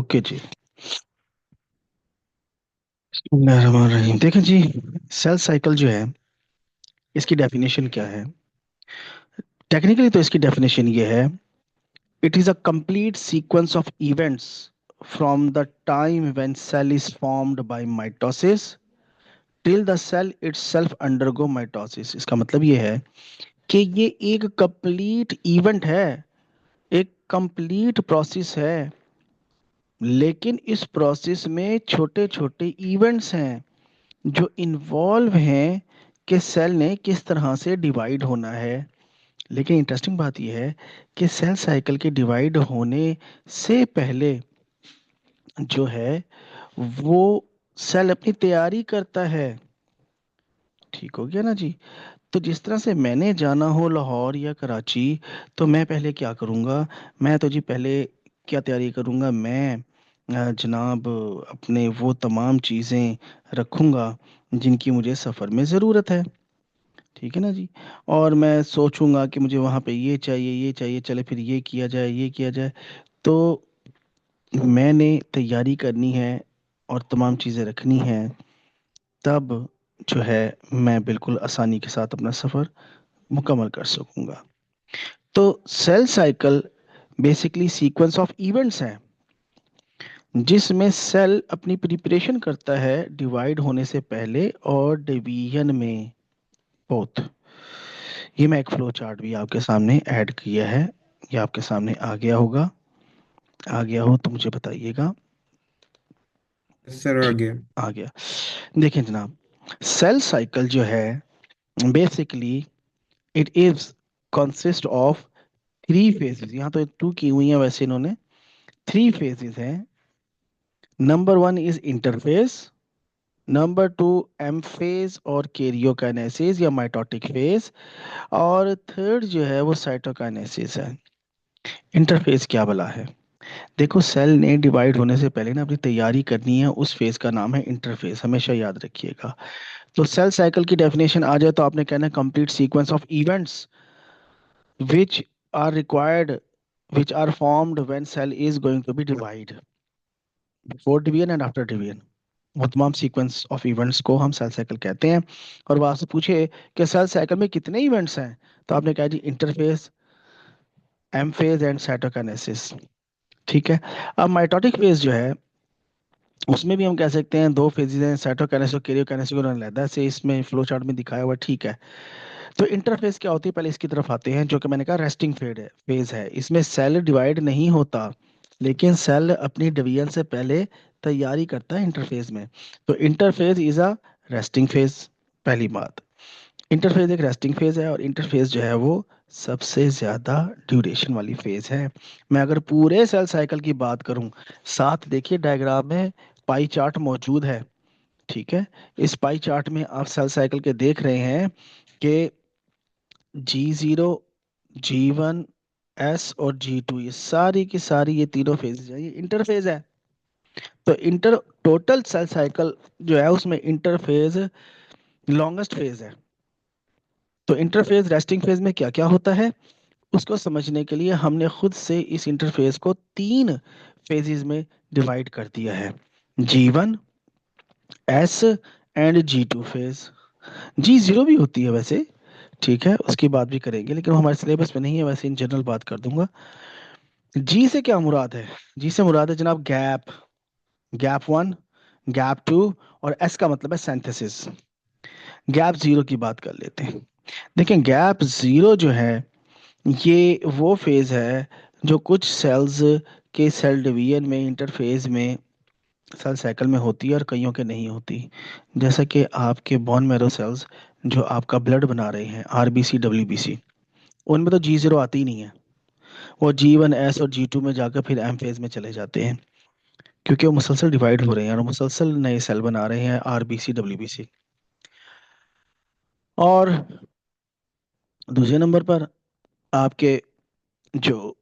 Okay जी। बिस्मिल्लाहिर्रहमानिर्रहीम। देखें जी, cell cycle जो है इसकी डेफिनेशन क्या है। टेक्निकली तो इसकी डेफिनेशन ये है, it is a complete sequence of events from the time when cell is formed by mitosis till the cell itself undergo mitosis. इसका मतलब ये है कि ये एक कंप्लीट इवेंट है, एक कंप्लीट प्रोसेस है, लेकिन इस प्रोसेस में छोटे छोटे इवेंट्स हैं जो इन्वॉल्व हैं कि सेल ने किस तरह से डिवाइड होना है। लेकिन इंटरेस्टिंग बात यह है कि सेल साइकिल के डिवाइड होने से पहले जो है वो सेल अपनी तैयारी करता है। ठीक हो गया ना जी। तो जिस तरह से मैंने जाना हो लाहौर या कराची, तो मैं पहले क्या करूँगा, मैं तो जी पहले क्या तैयारी करूँगा, मैं जनाब अपने वो तमाम चीज़ें रखूँगा जिनकी मुझे सफ़र में ज़रूरत है। ठीक है ना जी। और मैं सोचूंगा कि मुझे वहाँ पे ये चाहिए, ये चाहिए, चले फिर ये किया जाए, ये किया जाए। तो मैंने तैयारी करनी है और तमाम चीज़ें रखनी हैं, तब जो है मैं बिल्कुल आसानी के साथ अपना सफ़र मुकम्मल कर सकूंगा। तो cell cycle basically sequence of events है जिसमें सेल अपनी प्रिपरेशन करता है डिवाइड होने से पहले और डिवीजन में, बोथ। ये मैं एक फ्लो चार्ट भी आपके सामने ऐड किया है, ये आपके सामने आ गया होगा। आ गया हो तो मुझे बताइएगा। सर आ गया। आ गया। देखें जनाब, सेल साइकिल जो है basically it is consist of three phases. यहाँ तो टू की हुई है, वैसे इन्होंने थ्री फेजेस हैं। Number one is interphase, number two M phase और कैरियोकाइनेसिस या माइटोटिक फेज, और थर्ड जो है वो साइटोकाइनेसिस है। इंटरफेस क्या भला है? देखो, सेल ने डिवाइड होने से पहले ना अपनी तैयारी करनी है, उस फेज का नाम है इंटरफेस, हमेशा याद रखिएगा। तो सेल साइकिल की डेफिनेशन आ जाए तो आपने कहना है complete sequence of events which are required, which are formed when cell is going to be divide, before division and after division. वो तमाम सीक्वेंस ऑफ इवेंट्स को हम सेल साइकिल कहते हैं। और वो आपसे पूछे कि सेल साइकिल में कितने इवेंट्स हैं, तो आपने कहा जी interphase, M phase and cytokinesis. ठीक है। अब माइटोटिक फेज जो है उसमें भी हम कह सकते हैं दो फेजेस हैं, साइटोकाइनेसिस और कैरियोकाइनेसिस को अलग से इसमें फ्लो चार्ट में दिखाया हुआ है, ठीक है। तो इंटरफेस क्या होती है, पहले इसकी तरफ आते हैं, जो कि मैंने कहा रेस्टिंग फेज है। इसमें सेल डिवाइड नहीं होता, लेकिन सेल अपनी डिवीजन से पहले तैयारी करता है इंटरफेज में। तो interphase is a resting phase, पहली बात। इंटरफेज एक रेस्टिंग फेज है, और इंटरफेज जो है वो सबसे ज्यादा ड्यूरेशन वाली फेज है। मैं अगर पूरे सेल साइकिल की बात करूं, साथ देखिए डायग्राम में पाई चार्ट मौजूद है। ठीक है। इस पाई चार्ट में आप सेल साइकिल के देख रहे हैं कि G0, G1, S और G2, ये सारी की सारी ये तीनों फेज है, ये इंटरफेज है। तो इंटर टोटल सेल साइकिल जो है उसमें इंटरफेज लॉन्गेस्ट फेज है। तो इंटरफेज रेस्टिंग फेज में क्या क्या होता है, उसको समझने के लिए हमने खुद से इस इंटरफेस को तीन फेजेस में डिवाइड कर दिया है। G1, S and G2 phase. G0 भी होती है वैसे, ठीक है, उसकी बात भी करेंगे, लेकिन वो हमारे सिलेबस में नहीं है, वैसे इन जनरल बात कर दूंगा। जी से क्या मुराद है? जी से मुराद है जनाब gap, gap one, gap two, और एस का मतलब है सिंथेसिस। गैप जीरो की बात कर लेते हैं। देखें, गैप जीरो जो है ये वो फेज है जो कुछ सेल्स के सेल डिवीजन में, इंटरफेज में, सेल साइकिल में होती है और कईयों के नहीं होती। जैसा कि आपके बोन मैरो सेल्स जो आपका ब्लड बना रहे हैं, आरबीसी डब्ल्यूबीसी, उनमें तो G0 आती ही नहीं है। वो G1, S और G2 में जाकर फिर एम फेज में चले जाते हैं, क्योंकि वो मुसलसल डिवाइड हो रहे हैं और मुसलसल नए सेल बना रहे हैं, आरबीसी डब्ल्यूबीसी। और दूसरे नंबर पर आपके जो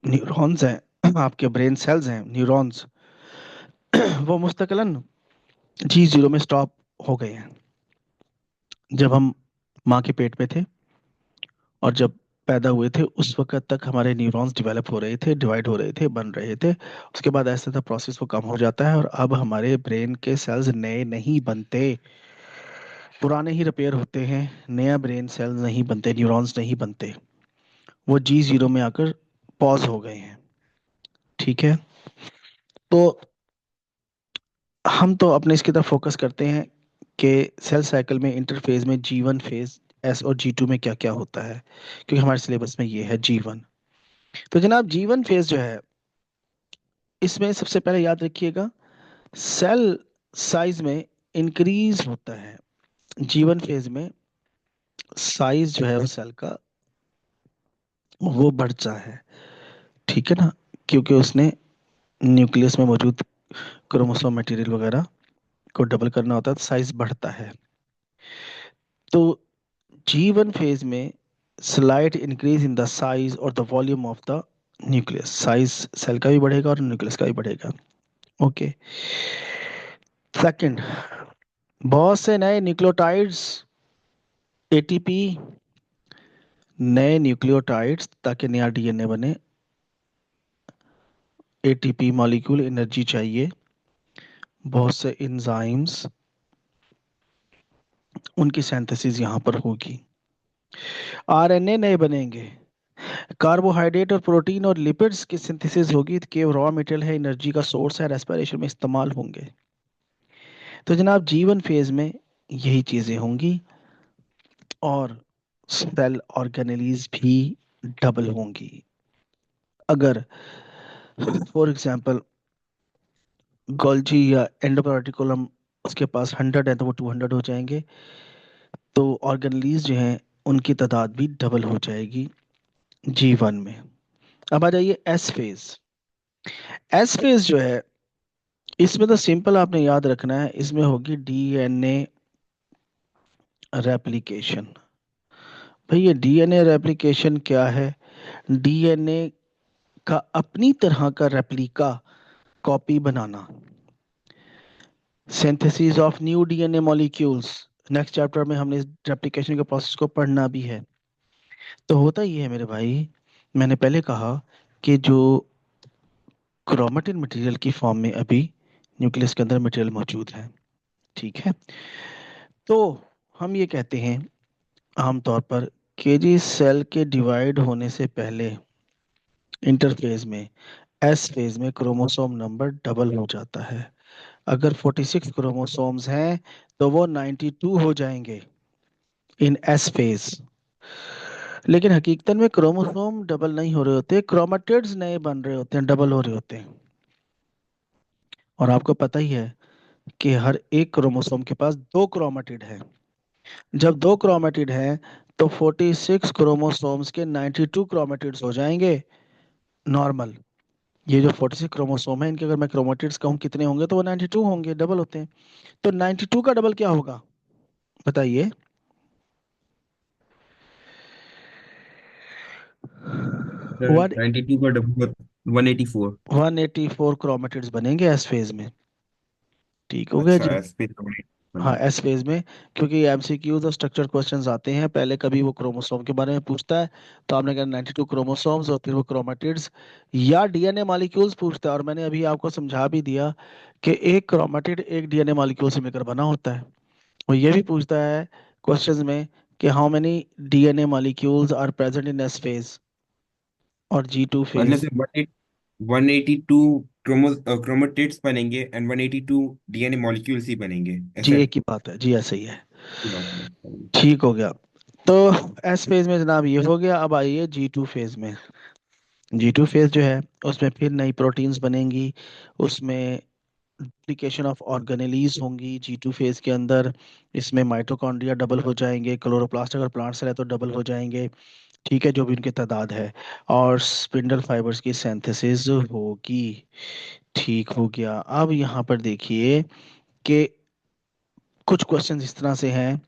न्यूरॉन्स हैं, आपके ब्रेन सेल्स हैं न्यूरॉन्स, वो मुस्तकिलन G0 में स्टॉप हो गए हैं जब हम माँ के पेट में थे, और जब पैदा हुए थे उस वक्त तक हमारे न्यूरॉन्स डेवलप हो रहे थे, डिवाइड हो रहे थे, बन रहे थे। उसके बाद ऐसा था प्रोसेस वो कम हो जाता है और अब हमारे ब्रेन के सेल्स नए नहीं बनते, पुराने ही रिपेयर होते हैं। नया ब्रेन सेल्स नहीं बनते, न्यूरॉन्स नहीं बनते। वो G0 में आकर पॉज हो गए हैं। ठीक है। तो हम तो अपने इसकी तरफ फोकस करते हैं कि सेल साइकिल में इंटरफेज में G1 फेज, S और G2 में क्या क्या होता है, क्योंकि हमारे सिलेबस में ये है G1। तो जनाब G1 फेज जो है, इसमें सबसे पहले याद रखिएगा सेल साइज में इंक्रीज होता है। G1 फेज में साइज जो है वो सेल का वो बढ़ता है। ठीक है ना, क्योंकि उसने न्यूक्लियस में मौजूद क्रोमोसोम मटेरियल वगैरह को डबल करना होता है, तो साइज बढ़ता है। तो G1 फेज में slight increase in the size और the volume of the nucleus, size cell का भी बढ़ेगा और न्यूक्लियस का भी बढ़ेगा। ओके। सेकंड, बहुत से नए न्यूक्लियोटाइड्स, एटीपी, नए न्यूक्लियोटाइड्स ताकि नया डीएनए बने, एटीपी मॉलिक्यूल एनर्जी चाहिए, बहुत से एंजाइम्स, उनकी सिंथेसिस यहाँ पर होगी। आरएनए नए बनेंगे, कार्बोहाइड्रेट और प्रोटीन और लिपिड्स की सिंथेसिस होगी, कि रॉ मटेरियल है, एनर्जी का सोर्स है, रेस्पिरेशन में इस्तेमाल होंगे। तो जनाब G1 फेज में यही चीजें होंगी और सेल ऑर्गेनेलीज भी डबल होंगी। अगर फॉर एग्जांपल गोल्जी या एंडोपार्टिकुलम उसके पास 100 है तो वो 200 हो जाएंगे। तो ऑर्गेनेलीज जो हैं उनकी तादाद भी डबल हो जाएगी G1 में। अब आ जाइए S फेज। S फेज जो है, इसमें तो सिंपल आपने याद रखना है, इसमें होगी डीएनए रेप्लिकेशन। भाई ये डीएनए रेप्लिकेशन क्या है? डीएनए का अपनी तरह का replica, copy banana, synthesis of new DNA molecules. Next chapter में हमने इस रेप्लिकेशन के प्रोसेस को पढ़ना भी है। तो होता ही है मेरे भाई, मैंने पहले कहा कि जो क्रोमेटिन मटेरियल की फॉर्म में अभी न्यूक्लियस के अंदर मटेरियल मौजूद है। ठीक है। तो हम ये कहते हैं आमतौर पर कि जी सेल के डिवाइड होने से पहले इंटरफेज में, एस फेज में क्रोमोसोम नंबर डबल हो जाता है। अगर 46 क्रोमोसोम्स हैं तो वो 92 हो जाएंगे इन एस फेज। लेकिन हकीकतन में क्रोमोसोम डबल नहीं हो रहे होते, क्रोमेटिड्स नए बन रहे होते हैं, डबल हो रहे होते हैं। और आपको पता ही है कि हर एक क्रोमोसोम के पास दो क्रोमेटिड है। जब दो क्रोमेटिड हैं तो 46 क्रोमोसोम्स के 92 क्रोमेटिड्स हो जाएंगे नॉर्मल। ये जो 46 क्रोमोसोम है, इनके अगर मैं क्रोमेटिड्स कहूँ कितने होंगे, तो वो 92 होंगे, डबल होते हैं। तो 92 का डबल क्या होगा बताइए? 1 92 का डबल 184। 184 क्रोमेटिड्स बनेंगे एस फेज में। ठीक हो गया अच्छा, जी। एस पे हाँ बनेगा। एस फेज में, क्योंकि एमसीक्यूज और स्ट्रक्चर क्वेश्चंस आते हैं, पहले कभी वो क्रोमोसोम के बारे में पूछता है, तो आपने कहा 92 क्रोमोसोम्स और फिर वो क्रोमेटिड्स या डीएनए मॉलिक्यूल्स पूछता है। और मैंने अभी आपको समझा भी दिया कि एक क्रोमेटिड एक डीएनए मॉलिक्यूल से मिलकर बना होता है। वो ये भी पूछता है क्वेश्चंस में कि how many DNA molecules are present in S phase और G2 मतलब फेज। से 182 क्रोमेटिड्स बनेंगे एंड 182 डीएनए मॉलिक्यूल्स ही बनेंगे, जी ऐसा? एक ही बात है जी, ऐसा ही है। की बात है। ठीक हो गया। तो एस फेज में जनाब ये हो गया। अब आइए G2 फेज में। G2 फेज जो है उसमें फिर नई प्रोटीन्स बनेंगी, उसमें डुप्लीकेशन ऑफ ऑर्गेनेलीज होंगी G2 फेज के अंदर। इसमें माइटोकॉन्ड्रिया डबल हो जाएंगे, क्लोरोप्लास्ट अगर प्लांट सेल है तो डबल हो जाएंगे। ठीक है, जो भी उनकी तादाद है। और स्पिंडल फाइबर्स की सिंथेसिस होगी। ठीक हो गया। अब यहाँ पर देखिए कि कुछ क्वेश्चंस इस तरह से हैं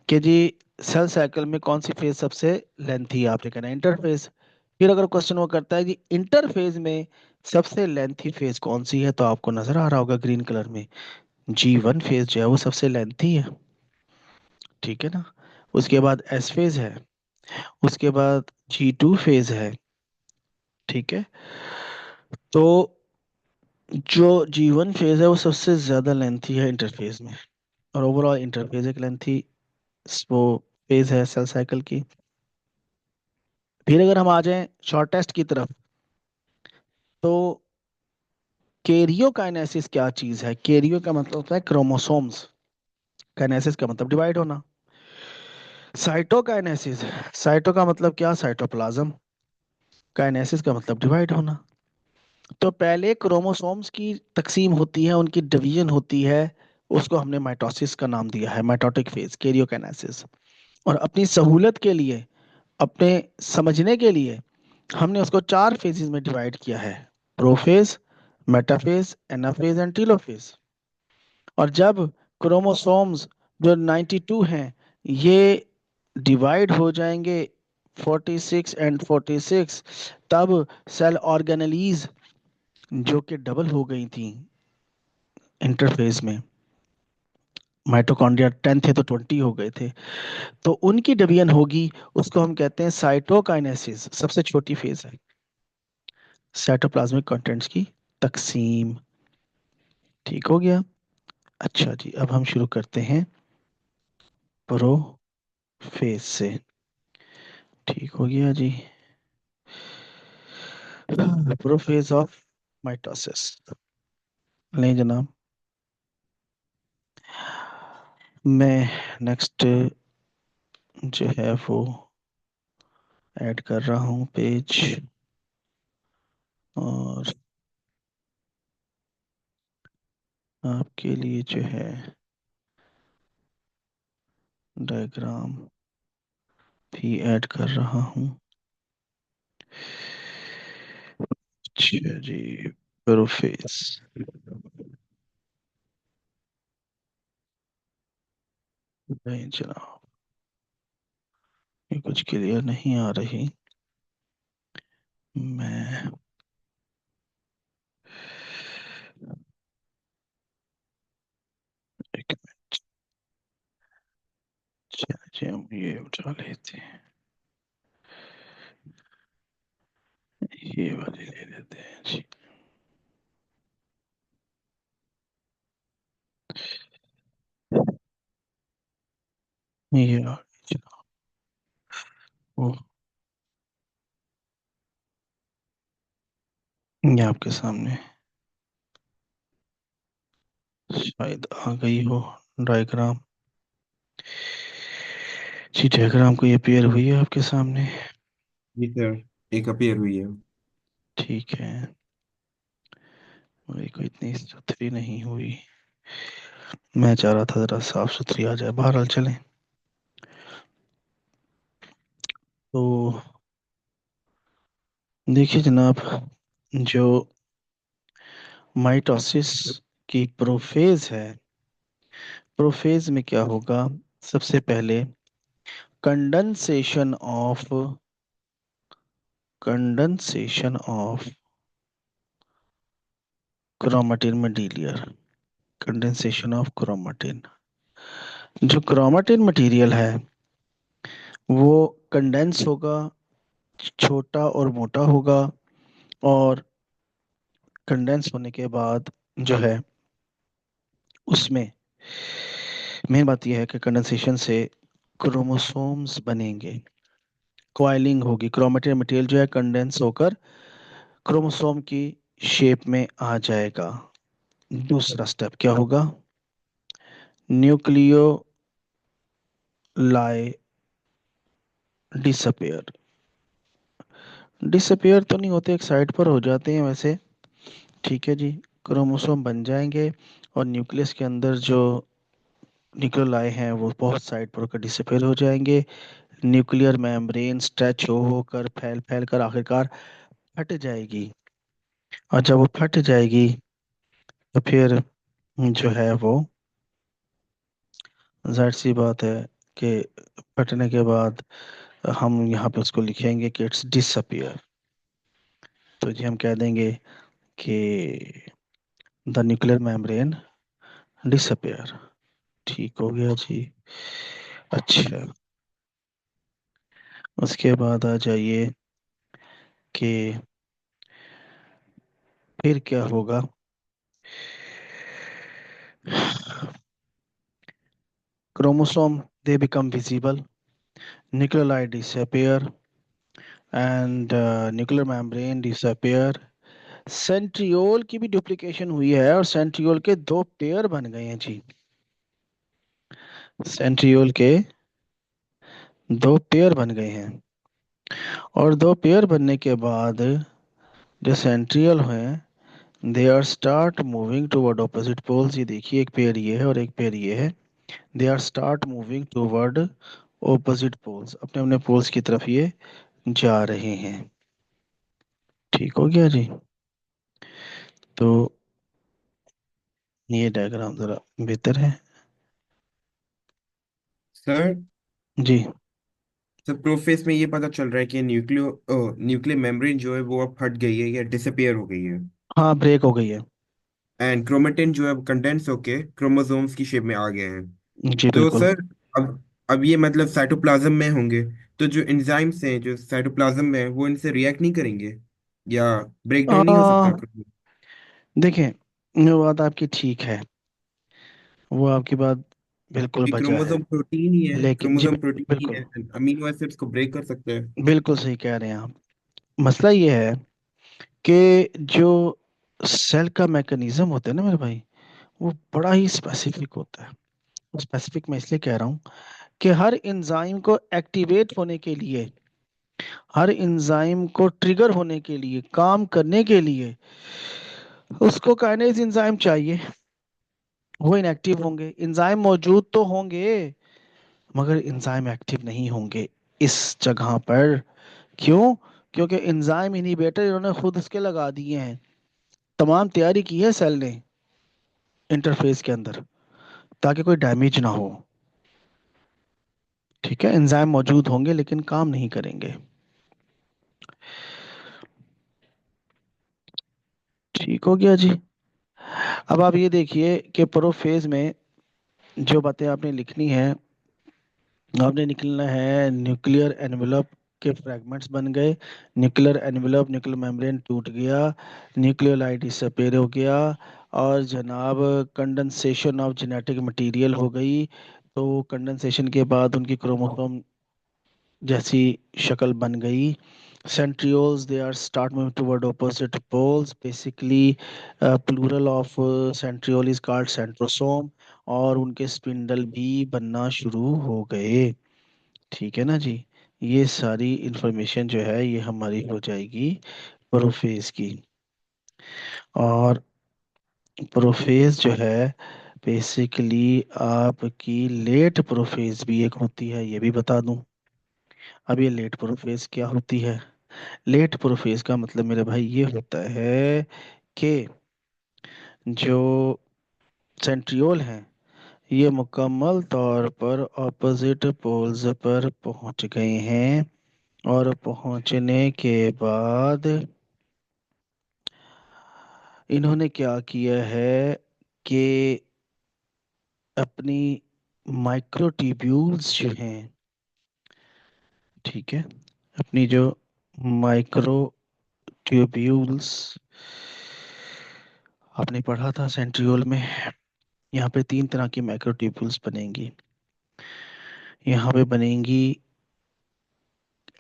कि जी सेल साइकिल में कौन सी फेज सबसे लेंथी है? आपने कहना इंटरफेज। फिर अगर क्वेश्चन वो करता है कि इंटरफेज में सबसे लेंथी फेज कौन सी है, तो आपको नजर आ रहा होगा ग्रीन कलर में G1 फेज जो है वो सबसे लेंथी है। ठीक है ना। उसके बाद एस फेज है, उसके बाद G2 फेज है। ठीक है। तो जो G1 फेज है वो सबसे ज्यादा लेंथी है इंटरफेस में, और ओवरऑल इंटरफेस एक लेंथी वो फेज है सेल साइकिल की। फिर अगर हम आ जाएं शॉर्टेस्ट की तरफ, तो कैरियोकाइनेसिस क्या चीज है? कैरियो का मतलब होता है क्रोमोसोम्स, काइनेसिस का मतलब डिवाइड होना। साइटोकाइनेसिस, साइटो का मतलब क्या? साइटोप्लाज्म। काइनेसिस का मतलब डिवाइड होना। तो पहले क्रोमोसोम्स की तकसीम होती है, उनकी डिवीजन होती है, उसको हमने माइटोसिस का नाम दिया है, माइटोटिक फेज, कैरियोकाइनेसिस। और अपनी सहूलत के लिए, अपने समझने के लिए, हमने उसको चार फेजेस में डिवाइड किया है: prophase, metaphase, anaphase and telophase. और जब क्रोमोसोम्स जो 92 हैं, ये डिवाइड हो जाएंगे 46 एंड 46, तब सेल ऑर्गेनेलीज जो कि डबल हो गई थी इंटरफेस में, माइटोकॉन्ड्रिया 10 थे तो 20 हो गए थे, तो उनकी डिवीजन होगी। उसको हम कहते हैं साइटोकाइनेसिस, सबसे छोटी फेज है साइटोप्लाज्मिक कंटेंट्स की तकसीम। ठीक हो गया। अच्छा जी, अब हम शुरू करते हैं प्रोफेज से। ठीक हो गया जी। Prophase of mitosis. नहीं जनाब, मैं नेक्स्ट जो है वो ऐड कर रहा हूँ पेज, और आपके लिए जो है डायग्राम भी ऐड कर रहा हूँ। अच्छा जी, प्रोफेज। नहीं जनाब, ये कुछ क्लियर नहीं आ रही। मैं एक मिनट, चलिए हम ये उठा लेते हैं, ये वाली ले लेते हैं जी। ये आ गई जनाब। वो ये आपके सामने शायद आ गई हो डायग्राम। जी डायग्राम को ये पेयर हुई है आपके सामने। जी सर, एक अपीयर हुई है। ठीक है, मेरी को इतनी सुथरी नहीं हुई, मैं चाह रहा था जरा साफ सुथरी आ जाए। बहरहाल चलें। तो देखिए जनाब, जो माइटोसिस की प्रोफेज है, प्रोफेज में क्या होगा? सबसे पहले condensation of, condensation of chromatin में डिलीयर, कंडेंसेशन ऑफ क्रोमेटिन। जो क्रोमेटिन मटेरियल है वो कंडेंस होगा, छोटा और मोटा होगा, और कंडेंस होने के बाद जो है उसमें मेन बात यह है कि कंडेंसेशन से क्रोमोसोम्स बनेंगे, कॉइलिंग होगी, क्रोमेटिन मटेरियल जो है कंडेंस होकर क्रोमोसोम की शेप में आ जाएगा। दूसरा स्टेप क्या होगा? न्यूक्लियो लाई डिसअपेयर, डिसअपेयर तो नहीं होते, एक साइड पर हो जाते हैं वैसे। ठीक है जी, क्रोमोसोम बन जाएंगे, और न्यूक्लियस के अंदर जो न्यूक्लियोलाई हैं वो बहुत साइड पर होकर डिसअपेयर हो जाएंगे। न्यूक्लियर मेम्ब्रेन स्ट्रेच हो होकर, फैल फैल कर आखिरकार फट जाएगी। और जब वो फट जाएगी तो फिर जो है वो जाहिर सी बात है कि फटने के बाद हम यहाँ पे उसको लिखेंगे कि इट्स डिसअपियर। तो जी हम कह देंगे कि द न्यूक्लियर मेम्ब्रेन डिसअपियर। ठीक हो गया जी। अच्छा, उसके बाद आ जाइए कि फिर क्या होगा। Chromosome they become visible, nucleolide disappear and nuclear membrane disappear। Centriole की भी डुप्लीकेशन हुई है और सेंट्रियोल के दो पेयर बन गए हैं जी। सेंट्रियोल के दो पेयर बन गए हैं, और दो पेयर बनने के बाद जो सेंट्रियल हैं they are start moving toward opposite poles. ये देखिए, एक पेयर ये है और एक पेयर ये है। They are start moving toward opposite poles, अपने अपने पोल्स की तरफ ये जा रहे हैं। ठीक हो गया जी। तो ये डायग्राम जरा बेहतर है सर, जी। सर प्रोफेस में ये पता चल रहा है कि न्यूक्लियर मेम्ब्रेन जो है वो अब फट गई है या डिसअपियर हो गई है। हाँ, ब्रेक हो गई है। एंड क्रोमेटिन जो है कंडेंस होके क्रोमोसोम्स की शेप में आ गए हैं। जी तो बिल्कुल। सर, अब ये मतलब साइटोप्लाज्म में होंगे, तो जो एंजाइम्स हैं जो साइटोप्लाज्म में है वो इनसे रिएक्ट नहीं करेंगे, या ब्रेक डाउन नहीं हो सकता? आ, देखें, ये बात आपकी ठीक है, वो आपकी बात बिल्कुल क्योंकि वजह है। क्रोमोसोम प्रोटीन ही है, लेकिन जी क्रोमोसोम प्रोटीन ही बिल्कुल, है, अमीनो एसिड्स को ब्रेक कर सकते हैं। बिल्कुल सही कह रहे हैं आप। मसला ये है कि जो सेल का मैकेनिज्म होता है ना मेरे भाई, वो बड़ा ही स्पेसिफिक होता है। स्पेसिफिक मैं इसलिए कह रहा हूँ कि हर एंजाइम को एक्टिवेट होने के लिए, हर एंजाइम को ट्रिगर होने के लिए, काम करने के लिए उसको काइनेज एंजाइम चाहिए। वो इनएक्टिव होंगे, एंजाइम मौजूद तो होंगे मगर एंजाइम एक्टिव नहीं होंगे इस जगह पर। क्यों? क्योंकि एंजाइम इनहिबिटर इन्होंने खुद उसके लगा दिए हैं, तमाम तैयारी की है सेल ने इंटरफेस के अंदर, ताकि कोई डैमेज ना हो। ठीक है, एंजाइम मौजूद होंगे लेकिन काम नहीं करेंगे। ठीक हो गया जी। अब आप ये देखिए कि प्रोफेज में जो बातें आपने लिखनी है, आपने निकलना है न्यूक्लियर एनवेलप के फ्रैगमेंट्स बन गए, न्यूक्लियर एनवेलप, न्यूक्लियर मेम्ब्रेन टूट गया, न्यूक्लियोलाइड डिसअपेयर हो गया, और जनाब कंडेंसेशन ऑफ जेनेटिक मटेरियल हो गई। तो कंडेंसेशन के बाद उनकी क्रोमोसोम जैसी शक्ल बन गई। Centrioles they are start moving toward opposite poles, basically plural of centriole is called centrosome, और उनके स्पिंडल भी बनना शुरू हो गए। ठीक है ना जी। ये सारी इंफॉर्मेशन जो है ये हमारी हो जाएगी प्रोफेज की। और प्रोफेज जो है बेसिकली आपकी लेट प्रोफेज भी एक होती है, ये भी बता दूं। अब ये लेट प्रोफेज क्या होती है? लेट प्रोफेज का मतलब मेरे भाई ये होता है कि जो सेंट्रियोल हैं ये मुकम्मल तौर पर ऑपोजिट पोल्स पर पहुंच गए हैं, और पहुंचने के बाद इन्होंने क्या किया है कि अपनी माइक्रोट्यूब्यूल्स जो हैं, ठीक है, अपनी जो माइक्रोट्यूब्यूल्स आपने पढ़ा था सेंट्रियोल में, यहाँ पे तीन तरह की माइक्रोट्यूब्यूल्स बनेंगी। यहाँ पे बनेंगी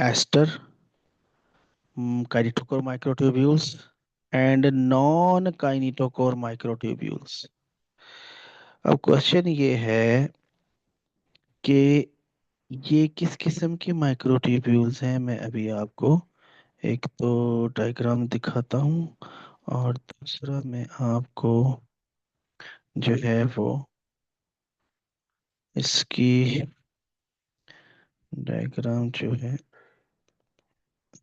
aster kinetochore microtubules and non kinetochore microtubules. अब क्वेश्चन ये है कि ये किस किस्म के माइक्रोट्यूब्यूल्स हैं। मैं अभी आपको एक तो डायग्राम दिखाता हूँ, और दूसरा मैं आपको जो है वो इसकी डायग्राम जो है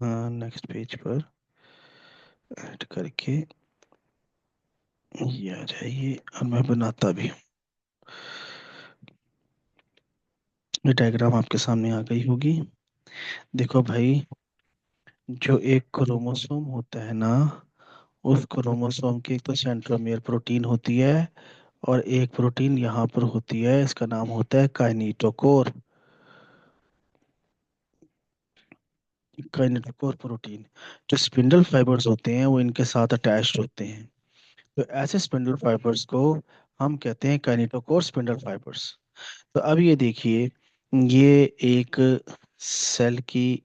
नेक्स्ट पेज पर ऐड करके ये आ जाइए, और मैं बनाता भी हूँ। ये डायग्राम आपके सामने आ गई होगी। देखो भाई, जो एक क्रोमोसोम होता है ना, उस क्रोमोसोम की एक तो सेंट्रोमियर प्रोटीन होती है, और एक प्रोटीन यहाँ पर होती है, इसका नाम होता है काइनेटोकोर। Kinetochore protein. जो स्पिंडल फाइबर्स होते हैं वो इनके साथ अटैच्ड होते हैं। तो ऐसे स्पिंडल फाइबर्स को हम कहते हैं काइनेटोकोर स्पिंडल फाइबर्स। तो अब ये देखिए, ये एक सेल की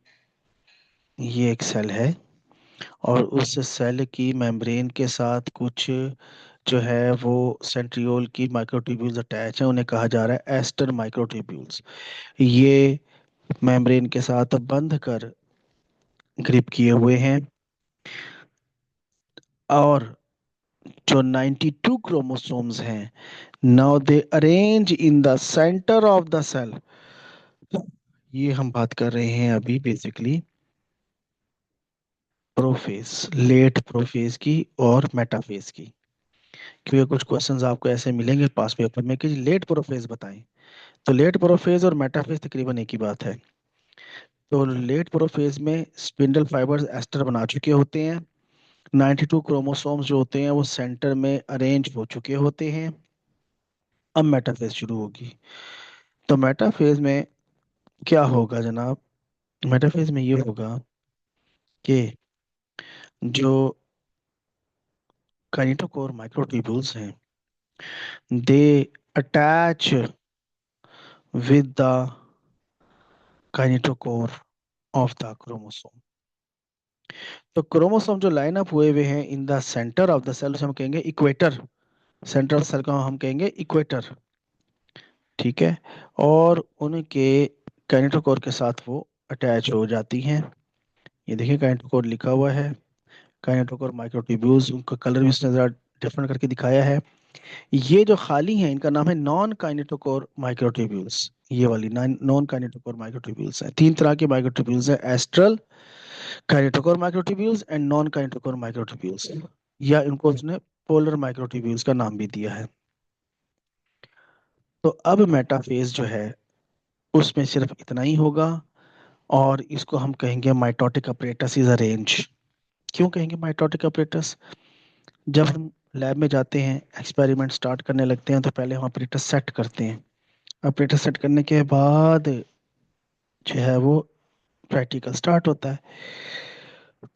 ये एक सेल है, और उस सेल की मेम्ब्रेन के साथ कुछ जो है वो सेंट्रियोल की माइक्रोट्यूब्यूल्स अटैच है, उन्हें कहा जा रहा है एस्टर माइक्रोट्यूब्यूल्स। ये मेम्ब्रेन के साथ बंध कर ग्रिप किए हुए हैं। और जो 92 क्रोमोसोम्स हैं, now they arrange in the centre of the cell. ये हम बात कर रहे हैं अभी बेसिकली प्रोफेज, लेट प्रोफेज की और मेटाफेज की। क्योंकि कुछ क्वेश्चंस आपको ऐसे मिलेंगे पास पेपर में कि लेट प्रोफेज बताएं। तो लेट प्रोफेज और मेटाफेज तकरीबन एक ही बात है। तो लेट प्रोफेज में स्पिंडल फाइबर्स एस्टर बना चुके होते हैं। 92 क्रोमोसोम्स जो होते हैं वो सेंटर में अरेंज हो चुके होते हैं। अब मेटाफेज शुरू होगी। तो मेटाफेज में क्या होगा जनाब? मेटाफेज में ये होगा कि जो काइनेटोकोर माइक्रोट्यूब्यूल्स हैं, they attach with the kinetochore of the chromosome. तो क्रोमोसोम जो लाइन अप हुए हुए हैं in the centre of the cell, उसे हम कहेंगे इक्वेटर। सेंटर ऑफ सेल को हम कहेंगे इक्वेटर। ठीक है। और उनके काइनेटोकोर के साथ वो अटैच हो जाती हैं। ये देखिए काइनेटोकोर लिखा हुआ है। काइनेटोकोर माइक्रोट्यूब्यूल्स, उनका कलर भी उसने जरा डिफरेंट करके दिखाया है। ये जो खाली है इनका नाम है नॉन काइनेटोकोर माइक्रोट्यूब्यूल्स। ये वाली नॉन काइनेटोकोर माइक्रोट्यूब्यूल्स है। तीन तरह के माइक्रोट्यूब्यूल्स है: astral, kinetochore microtubules and non kinetochore microtubules. या इनको उसने पोलर माइक्रोट्यूब्यूल्स का नाम भी दिया है। तो अब मेटाफेज जो है उसमें सिर्फ इतना ही होगा। और इसको हम कहेंगे माइटोटिक अपरेटस इज अरेंज। क्यों कहेंगे माइटोटिक अपरेटस? जब हम लैब में जाते हैं, एक्सपेरिमेंट स्टार्ट करने लगते हैं, तो पहले हम अपरेटस सेट करते हैं। अपरेटस सेट करने के बाद जो है वो प्रैक्टिकल स्टार्ट होता है।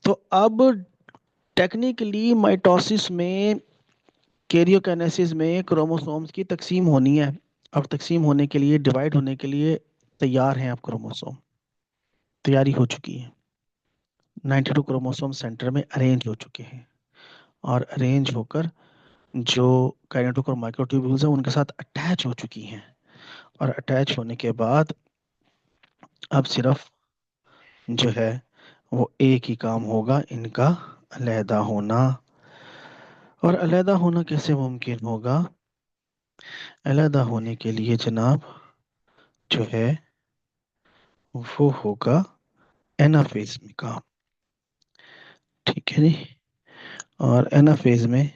तो अब टेक्निकली माइटोसिस में, कैरियोकाइनेसिस में क्रोमोसोम्स की तकसीम होनी है। अब तकसीम होने के लिए, डिवाइड होने के लिए तैयार हैं अब क्रोमोसोम, तैयारी हो चुकी है। 92 क्रोमोसोम सेंटर में अरेंज हो चुके हैं। और अरेंज होकर जो काइनेटोकोर और माइक्रोट्यूब्यूल्स हैं उनके साथ अटैच हो चुकी हैं। और अटैच होने के बाद अब सिर्फ जो है वो एक ही काम होगा, इनका अलहदा होना। और अलहदा होना कैसे मुमकिन होगा? अलहदा होने के लिए जनाब जो है वो होगा एनाफेज में काम। ठीक है जी। और एनाफेज में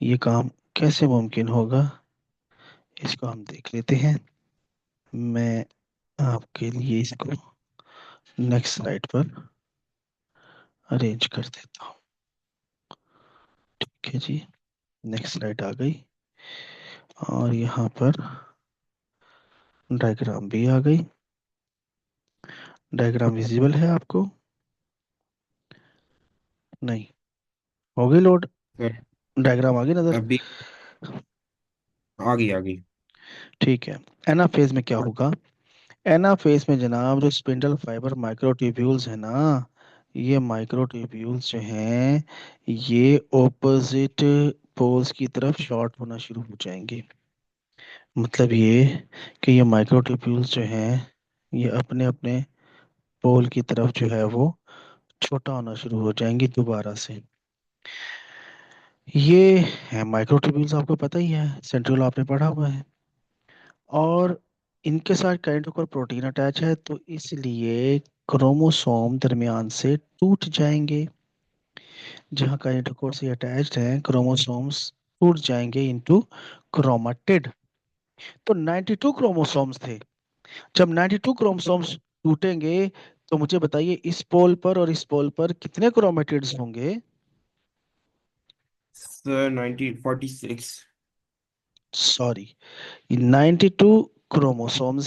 ये काम कैसे मुमकिन होगा, इसको हम देख लेते हैं। मैं आपके लिए इसको नेक्स्ट स्लाइड पर अरेंज कर देता हूँ। ठीक है जी। नेक्स्ट स्लाइड आ गई। और यहाँ पर डायग्राम भी आ गई। डायग्राम विजिबल है आपको? नहीं? हो गई लोड? सर डायग्राम आ गई नजर? अभी आ गई आ गई। ठीक है। एनाफेज में क्या होगा? एनाफेज में जनाब जो स्पिंडल फाइबर माइक्रोट्यूब्यूल्स है ना, ये माइक्रोट्यूब्यूल्स जो हैं ये ऑपोजिट पोल्स की तरफ शॉर्ट होना शुरू हो जाएंगे। मतलब ये कि ये माइक्रोट्यूब्यूल्स जो हैं ये अपने अपने पोल की तरफ जो है वो छोटा होना शुरू हो जाएंगी दोबारा से। ये है माइक्रोट्यूब्यूल्स, आपको पता ही है, सेंट्रियोल आपने पढ़ा हुआ है। और इनके साथ काइनेटोकोर प्रोटीन अटैच है, तो इसलिए क्रोमोसोम दरमियान से टूट जाएंगे। जहाँ काइनेटोकोर से अटैच्ड हैं क्रोमोसोम्स टूट जाएंगे इनटू क्रोमाटिड। तो 92 क्रोमोसोम्स थे। जब 92 क्रोमोसोम्स टूटेंगे तो मुझे बताइए इस पोल पर और इस पोल पर कितने क्रोमेटिड्स होंगे? सर 1946। Sorry, 92 chromosomes